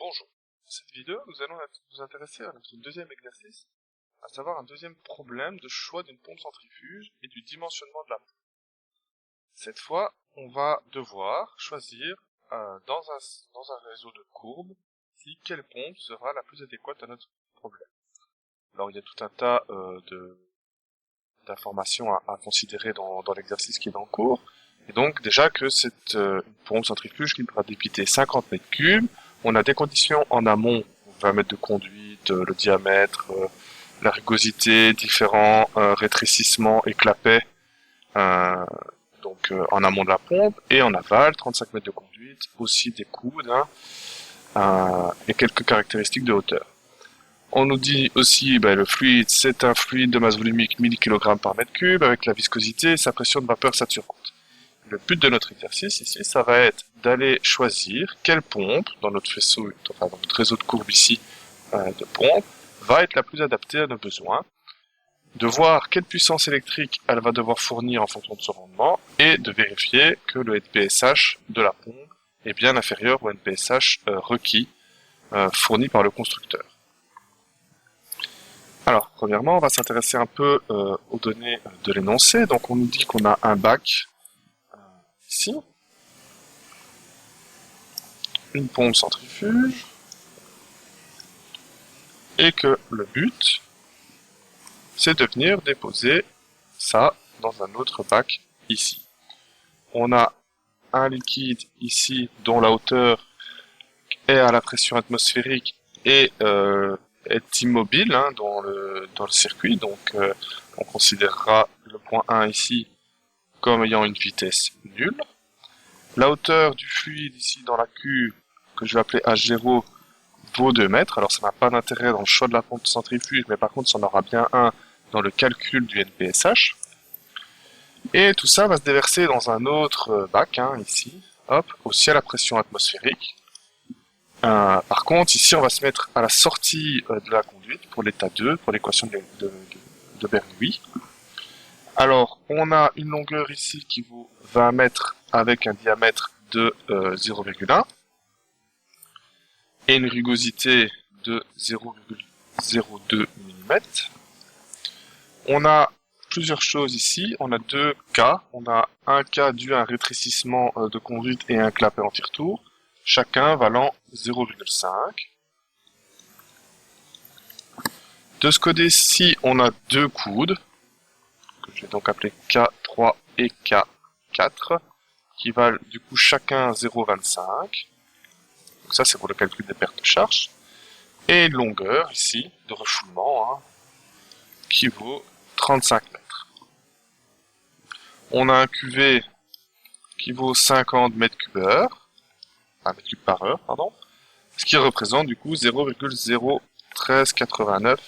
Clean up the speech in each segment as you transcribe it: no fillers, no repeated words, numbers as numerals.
Bonjour. Dans cette vidéo, nous allons nous intéresser à notre deuxième exercice, à savoir un deuxième problème de choix d'une pompe centrifuge et du dimensionnement de la pompe. Cette fois, on va devoir choisir dans un réseau de courbes quelle pompe sera la plus adéquate à notre problème. Alors il y a tout un tas d'informations à considérer dans l'exercice qui est en cours. Et donc déjà que c'est une pompe centrifuge qui devra débiter 50 mètres cubes. On a des conditions en amont, 20 mètres de conduite, le diamètre, la rugosité, différents rétrécissements et clapets en amont de la pompe, et en aval, 35 mètres de conduite, aussi des coudes et quelques caractéristiques de hauteur. On nous dit aussi le fluide, c'est un fluide de masse volumique 1000 kg par mètre cube avec la viscosité et sa pression de vapeur saturante. Le but de notre exercice ici, ça va être d'aller choisir quelle pompe, dans notre faisceau, dans notre réseau de courbes ici, de pompe, va être la plus adaptée à nos besoins, de voir quelle puissance électrique elle va devoir fournir en fonction de son rendement, et de vérifier que le NPSH de la pompe est bien inférieur au NPSH requis, fourni par le constructeur. Alors, premièrement, on va s'intéresser un peu aux données de l'énoncé. Donc on nous dit qu'on a un bac, ici, une pompe centrifuge, et que le but, c'est de venir déposer ça dans un autre bac ici. On a un liquide ici dont la hauteur est à la pression atmosphérique et est immobile dans le circuit, donc on considérera le point 1 ici comme ayant une vitesse nulle. La hauteur du fluide ici dans la cuve, que je vais appeler H0, vaut 2 mètres. Alors ça n'a pas d'intérêt dans le choix de la pompe centrifuge, mais par contre ça en aura bien un dans le calcul du NPSH. Et tout ça va se déverser dans un autre bac, ici, hop, aussi à la pression atmosphérique. Par contre, ici on va se mettre à la sortie de la conduite pour l'état 2, pour l'équation de Bernoulli. Alors, on a une longueur ici qui vaut 20 mètres avec un diamètre de 0,1 et une rugosité de 0,02 mm. On a plusieurs choses ici. On a deux cas. On a un cas dû à un rétrécissement de conduite et un clapet anti-retour, chacun valant 0,5. De ce côté-ci, on a deux coudes, que je vais donc appeler K3 et K4, qui valent du coup chacun 0,25. Donc ça c'est pour le calcul des pertes de charge. Et une longueur ici, de refoulement, qui vaut 35 mètres. On a un QV qui vaut 50 mètres cubes par heure, pardon, ce qui représente du coup 0,01389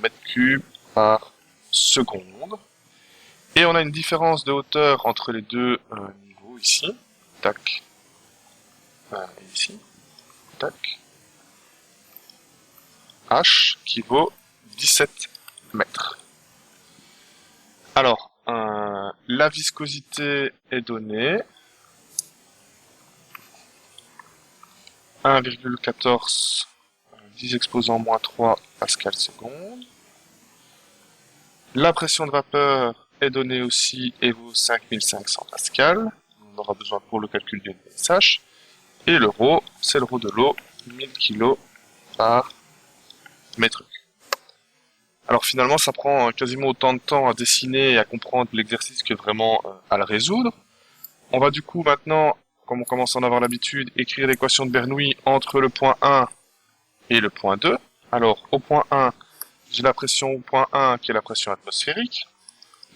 mètres cubes par seconde. Et on a une différence de hauteur entre les deux niveaux ici, tac, et ici, tac, H qui vaut 17 mètres. Alors, la viscosité est donnée, 1,14 10 exposant moins 3 pascal seconde. La pression de vapeur est donnée aussi et vaut 5500 pascal. On aura besoin pour le calcul du NPSH. Et le rho, c'est le rho de l'eau, 1000 kg par mètre cube. Alors finalement, ça prend quasiment autant de temps à dessiner et à comprendre l'exercice que vraiment à le résoudre. On va du coup maintenant, comme on commence à en avoir l'habitude, écrire l'équation de Bernoulli entre le point 1 et le point 2. Alors au point 1, j'ai la pression au point 1 qui est la pression atmosphérique.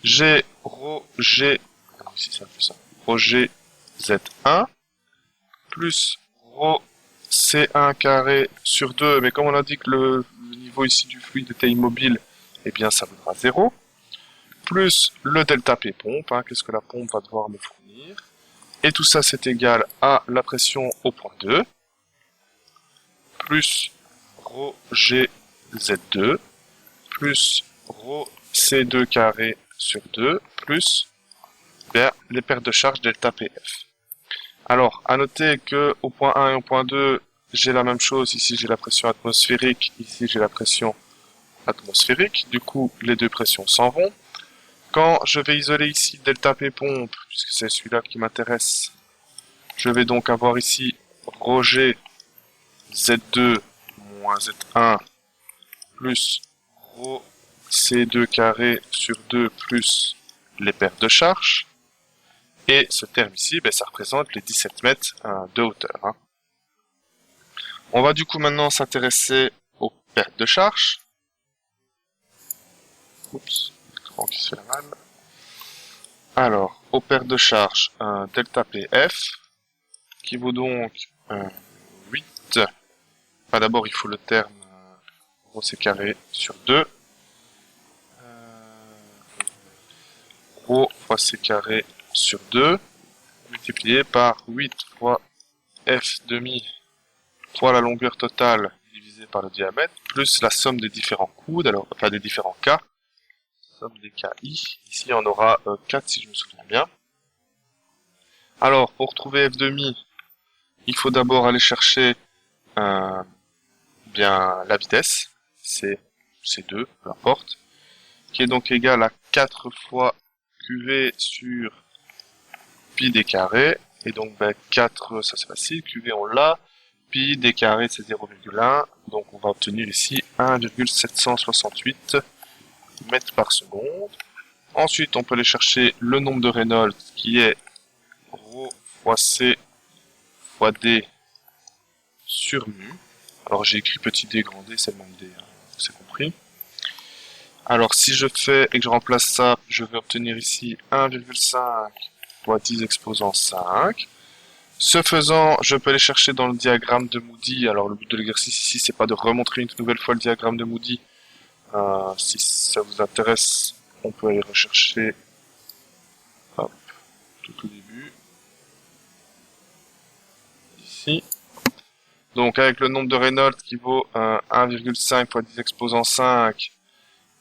J'ai ρ G, ici ça fait ça, ρ G Z1 plus ρ C1 carré sur 2, mais comme on a dit que le niveau ici du fluide était immobile, eh bien ça vaudra 0, plus le delta P pompe, qu'est-ce que la pompe va devoir me fournir, et tout ça c'est égal à la pression au point 2, plus ρ G Z2, plus ρ C2 carré sur 2, plus les pertes de charge delta PF. Alors, à noter que au point 1 et au point 2, j'ai la même chose, ici j'ai la pression atmosphérique, ici j'ai la pression atmosphérique, du coup les deux pressions s'en vont. Quand je vais isoler ici delta P pompe, puisque c'est celui-là qui m'intéresse, je vais donc avoir ici ρg Z2 moins Z1 plus ρ C2 carré sur 2 plus les pertes de charge. Et ce terme ici, ben, ça représente les 17 mètres de hauteur. Hein. On va du coup maintenant s'intéresser aux pertes de charge. Oups, l'écran qui se fait la malle. Alors, aux pertes de charge, delta PF, qui vaut donc 8. Enfin, d'abord, il faut le terme rho c carré sur 2. Rho fois c carré sur 2, multiplié par 8 fois f demi fois la longueur totale divisé par le diamètre, plus la somme des différents coudes, alors, enfin des différents cas, somme des cas i. Ici, on aura 4 si je me souviens bien. Alors, pour trouver f demi, il faut d'abord aller chercher bien la vitesse, c'est C2, peu importe, qui est donc égale à 4 fois QV sur pi d carré, et donc ben, 4, ça c'est facile, QV on l'a, pi d carré c'est 0,1, donc on va obtenir ici 1,768 mètres par seconde. Ensuite on peut aller chercher le nombre de Reynolds qui est ρ fois c fois d sur mu. Alors j'ai écrit petit d, grand d, c'est le même d, hein, c'est compris. Alors si je fais et que je remplace ça, je vais obtenir ici 1,5 fois 10 exposant 5. Ce faisant, je peux aller chercher dans le diagramme de Moody. Alors le but de l'exercice ici, c'est pas de remontrer une nouvelle fois le diagramme de Moody. Si ça vous intéresse, on peut aller rechercher hop, tout au début. Ici. Donc avec le nombre de Reynolds qui vaut 1,5 fois 10 exposant 5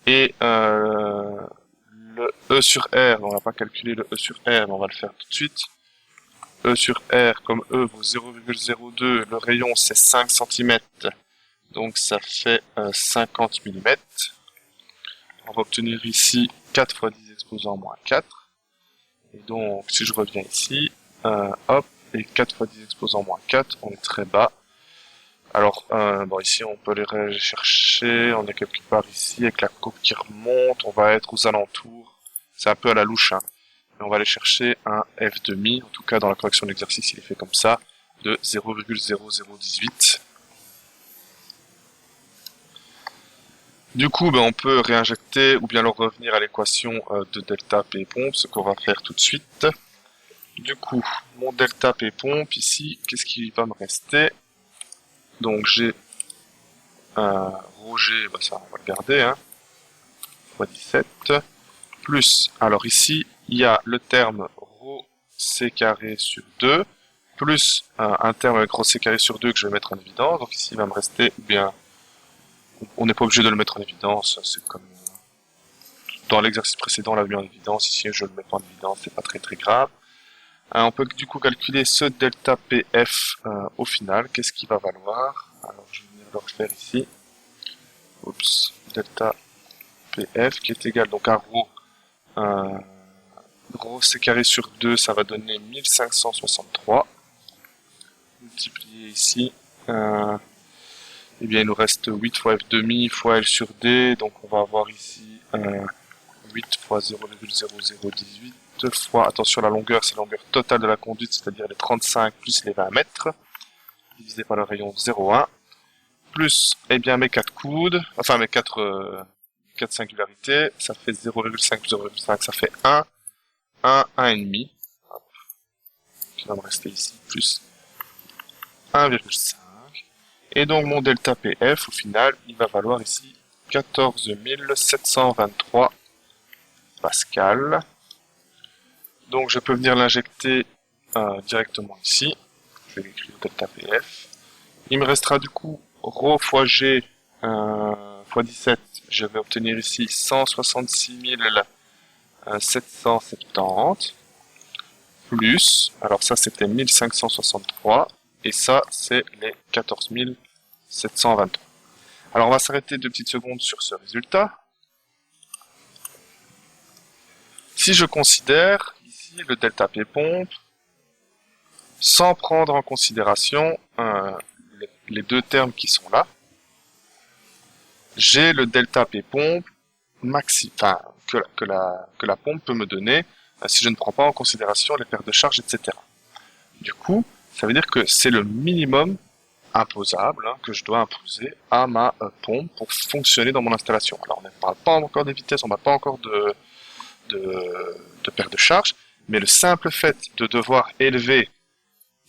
et le E sur R, on va pas calculer le E sur R, mais on va le faire tout de suite. E sur R, comme E vaut 0,02, le rayon c'est 5 cm, donc ça fait 50 mm. On va obtenir ici 4 fois 10 exposant moins 4. Et donc, si je reviens ici, hop, et 4 fois 10 exposant moins 4, on est très bas. Alors, bon, ici on peut aller chercher, on est quelque part ici, avec la courbe qui remonte, on va être aux alentours, c'est un peu à la louche, hein. Mais on va aller chercher un f demi, en tout cas dans la correction de l'exercice il est fait comme ça, de 0,0018. Du coup, ben, on peut réinjecter ou bien alors revenir à l'équation de delta P pompe, ce qu'on va faire tout de suite. Du coup, mon delta P pompe ici, qu'est-ce qui va me rester? Donc j'ai ρg, bah ça on va le garder, hein, fois 17, plus, alors ici, il y a le terme ρ c carré sur 2, plus un terme avec ρ c carré sur 2 que je vais mettre en évidence, donc ici il va me rester, ou bien, on n'est pas obligé de le mettre en évidence, c'est comme dans l'exercice précédent, on l'a mis en évidence, ici je le mets pas en évidence, c'est pas très très grave. On peut du coup calculer ce delta PF au final, qu'est-ce qu'il va valoir? Alors je vais venir le refaire ici. Oups, delta PF qui est égal donc à rho c carré sur 2, ça va donner 1563. Multiplié ici, eh bien il nous reste 8 fois F demi fois L sur D, donc on va avoir ici 8 fois 0,0018 fois, attention la longueur, c'est la longueur totale de la conduite, c'est-à-dire les 35 plus les 20 mètres, divisé par le rayon 0,1, plus, eh bien, mes 4 coudes, enfin mes 4 singularités, ça fait 0,5 plus 0,5, ça fait 1, 1, 1,5, qui va me rester ici, plus 1,5, et donc mon delta PF, au final, il va valoir ici 14 723 pascal. Donc je peux venir l'injecter directement ici. Je vais écrire delta PF. Il me restera du coup ρ fois G fois 17. Je vais obtenir ici 166 770 plus, alors ça c'était 1563, et ça, c'est les 14 723. Alors, on va s'arrêter 2 petites secondes sur ce résultat. Si je considère ici le delta P pompe, sans prendre en considération les deux termes qui sont là, j'ai le delta P pompe maxi, enfin, que la pompe peut me donner si je ne prends pas en considération les pertes de charge, etc. Du coup, ça veut dire que c'est le minimum imposable que je dois imposer à ma pompe pour fonctionner dans mon installation. Alors, on ne parle pas encore des vitesses, on ne parle pas encore de perte de charge, mais le simple fait de devoir élever,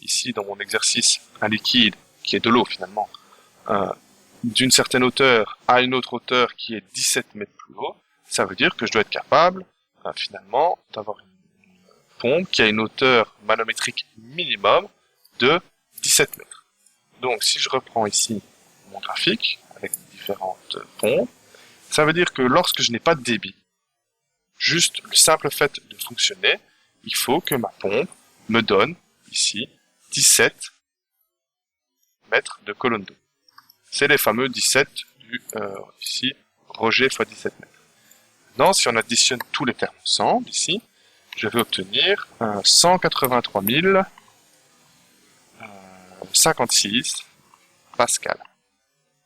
ici dans mon exercice, un liquide qui est de l'eau finalement, d'une certaine hauteur à une autre hauteur qui est 17 mètres plus haut, ça veut dire que je dois être capable finalement d'avoir une pompe qui a une hauteur manométrique minimum de 17 mètres. Donc si je reprends ici mon graphique avec différentes pompes, ça veut dire que lorsque je n'ai pas de débit, juste le simple fait de fonctionner, il faut que ma pompe me donne ici 17 mètres de colonne d'eau. C'est les fameux 17 du ici rejet fois 17 mètres. Maintenant, si on additionne tous les termes ensemble ici, je vais obtenir 183 056 pascal.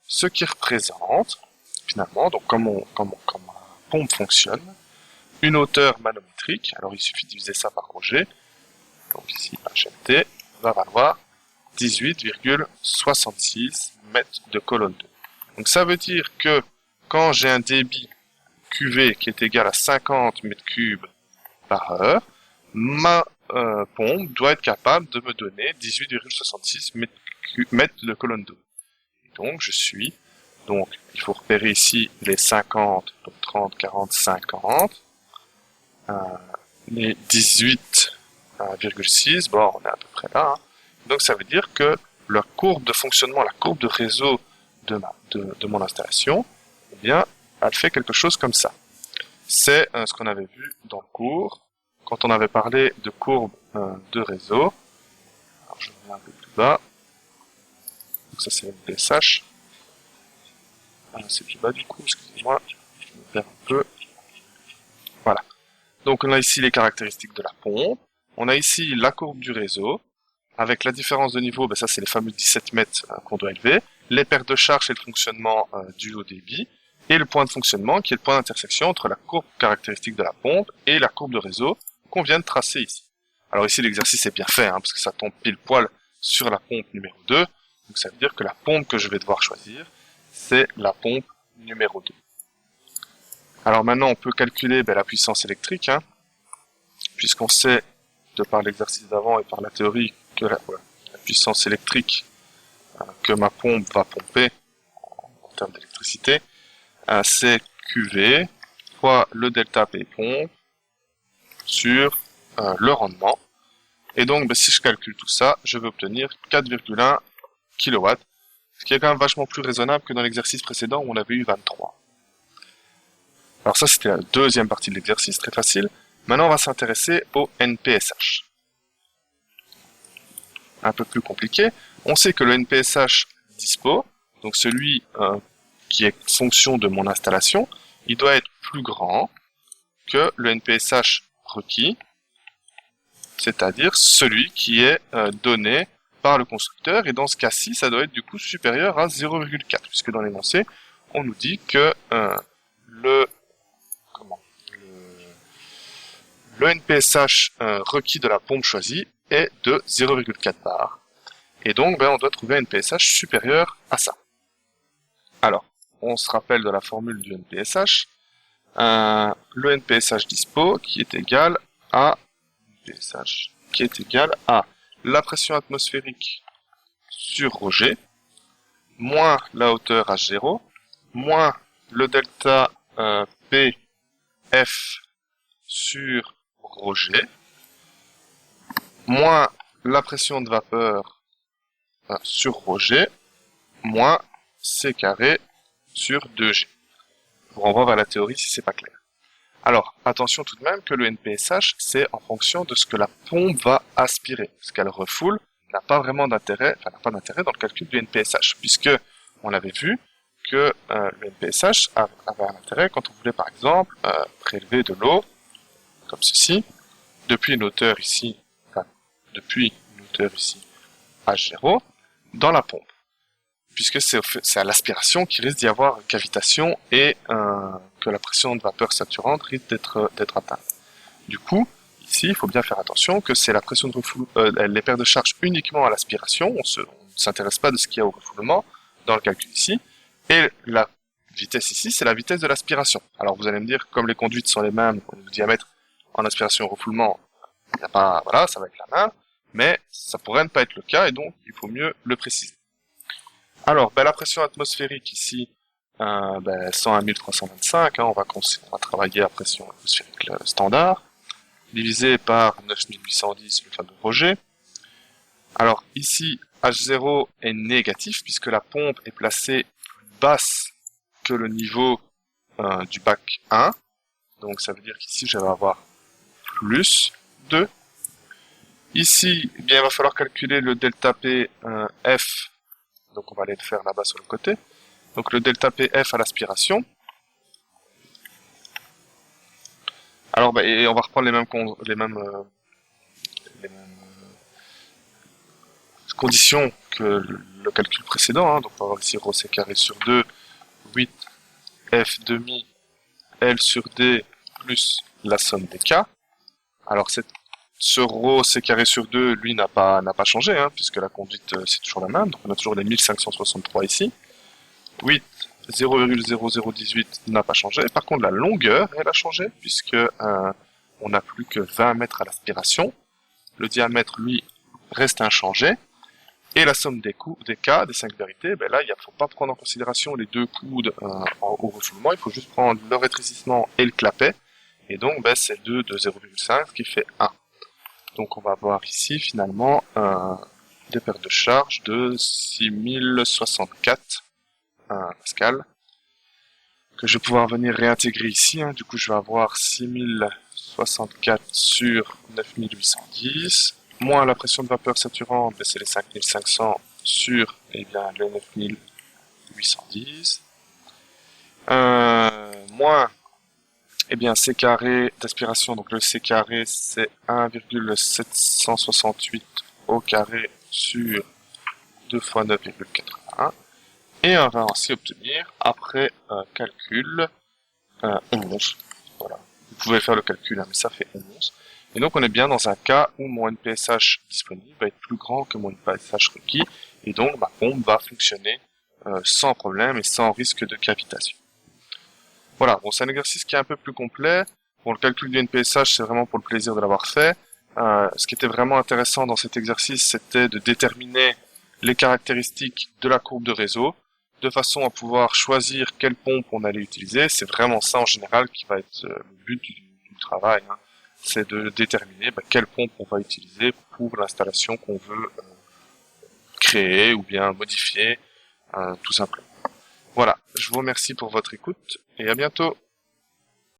Ce qui représente finalement, donc comme ma pompe fonctionne, une hauteur manométrique, alors il suffit de diviser ça par rejet, donc ici HMT va valoir 18,66 mètres de colonne d'eau. Donc ça veut dire que quand j'ai un débit QV qui est égal à 50 mètres cubes par heure, ma pompe doit être capable de me donner 18,66 mètres de colonne d'eau. Donc je suis, il faut repérer ici les 50, donc 30, 40, 50, les 18,6, bon on est à peu près là, hein. Donc ça veut dire que la courbe de fonctionnement, la courbe de réseau de mon installation, eh bien, elle fait quelque chose comme ça. C'est ce qu'on avait vu dans le cours, quand on avait parlé de courbe de réseau. Alors je reviens un peu plus bas. Donc ça c'est le PSH. C'est plus bas du coup, excusez-moi, je me perds un peu. Voilà. Donc on a ici les caractéristiques de la pompe. On a ici la courbe du réseau. Avec la différence de niveau, ben ça c'est les fameux 17 mètres qu'on doit élever. Les pertes de charge et le fonctionnement du haut débit. Et le point de fonctionnement qui est le point d'intersection entre la courbe caractéristique de la pompe et la courbe de réseau qu'on vient de tracer ici. Alors ici l'exercice est bien fait, hein, parce que ça tombe pile poil sur la pompe numéro 2. Donc ça veut dire que la pompe que je vais devoir choisir, c'est la pompe numéro 2. Alors maintenant on peut calculer la puissance électrique, hein, puisqu'on sait, de par l'exercice d'avant et par la théorie, que la puissance électrique que ma pompe va pomper en termes d'électricité, c'est QV fois le delta P pompe sur le rendement. Et donc, si je calcule tout ça, je vais obtenir 4,1 kW, ce qui est quand même vachement plus raisonnable que dans l'exercice précédent où on avait eu 23. Alors ça, c'était la deuxième partie de l'exercice, très facile. Maintenant, on va s'intéresser au NPSH. Un peu plus compliqué. On sait que le NPSH dispo, donc celui qui est fonction de mon installation, il doit être plus grand que le NPSH requis, c'est-à-dire celui qui est donné par le constructeur, et dans ce cas-ci, ça doit être du coup supérieur à 0,4, puisque dans l'énoncé, on nous dit que le NPSH requis de la pompe choisie est de 0,4 bar. Et donc, on doit trouver un NPSH supérieur à ça. Alors, on se rappelle de la formule du NPSH. Le NPSH dispo qui est égal à la pression atmosphérique sur ρg moins la hauteur H0 moins le delta PF sur ρg moins la pression de vapeur sur ρg moins C carré sur 2G. Je vous renvoie vers la théorie si c'est pas clair. Alors, attention tout de même que le NPSH, c'est en fonction de ce que la pompe va aspirer. Ce qu'elle refoule, n'a pas vraiment d'intérêt, enfin n'a pas d'intérêt dans le calcul du NPSH, puisque on avait vu que le NPSH avait un intérêt quand on voulait par exemple prélever de l'eau, comme ceci, depuis une hauteur ici, enfin depuis une hauteur ici H0, dans la pompe. Puisque c'est à l'aspiration qu'il risque d'y avoir cavitation et que la pression de vapeur saturante risque d'être atteinte. Du coup, ici, il faut bien faire attention que c'est la pression de refoulement, les paires de charge uniquement à l'aspiration, on ne s'intéresse pas de ce qu'il y a au refoulement dans le calcul ici, et la vitesse ici, c'est la vitesse de l'aspiration. Alors vous allez me dire, comme les conduites sont les mêmes, le diamètre en aspiration et refoulement, il n'y a pas, voilà, ça va être la même, mais ça pourrait ne pas être le cas, et donc il faut mieux le préciser. Alors, la pression atmosphérique ici, 101 325, on va travailler à pression atmosphérique standard, divisé par 9810, le fameux rejet. Alors ici, H0 est négatif puisque la pompe est placée plus basse que le niveau du bac 1. Donc ça veut dire qu'ici, je vais avoir plus 2. Ici, eh bien, il va falloir calculer le delta P F. Donc on va aller le faire là-bas sur le côté. Donc le delta PF à l'aspiration. Alors et on va reprendre les mêmes conditions que le calcul précédent. Donc on va avoir ici ρ c carré sur 2, 8 F demi L sur D plus la somme des K. Alors ce ρ c carré sur 2, lui n'a pas changé, puisque la conduite c'est toujours la même. Donc on a toujours les 1563 ici. 8 0,0018 n'a pas changé. Par contre, la longueur, elle a changé, puisque on n'a plus que 20 mètres à l'aspiration. Le diamètre, lui, reste inchangé. Et la somme des cas, des 5 vérités, là, il ne faut pas prendre en considération les deux coudes au refoulement. Il faut juste prendre le rétrécissement et le clapet. Et donc, c'est 2 de 0,5 qui fait 1. Donc, on va avoir ici, finalement, des paires de charges de 6064 Pascal, que je vais pouvoir venir réintégrer ici. Du coup, je vais avoir 6064 sur 9810, moins la pression de vapeur saturante, c'est les 5500 sur les 9810, moins C carré d'aspiration, donc le C carré c'est 1,768 au carré sur 2 fois 9,81. Et on va ainsi obtenir, après calcul, 11. Voilà. Vous pouvez faire le calcul, mais ça fait 11. Et donc on est bien dans un cas où mon NPSH disponible va être plus grand que mon NPSH requis, et donc ma pompe va fonctionner sans problème et sans risque de cavitation. Voilà, bon, c'est un exercice qui est un peu plus complet. Bon, le calcul du NPSH, c'est vraiment pour le plaisir de l'avoir fait. Ce qui était vraiment intéressant dans cet exercice, c'était de déterminer les caractéristiques de la courbe de réseau, de façon à pouvoir choisir quelle pompe on allait utiliser. C'est vraiment ça en général qui va être le but du travail. C'est de déterminer quelle pompe on va utiliser pour l'installation qu'on veut créer ou bien modifier, tout simplement. Voilà, je vous remercie pour votre écoute et à bientôt.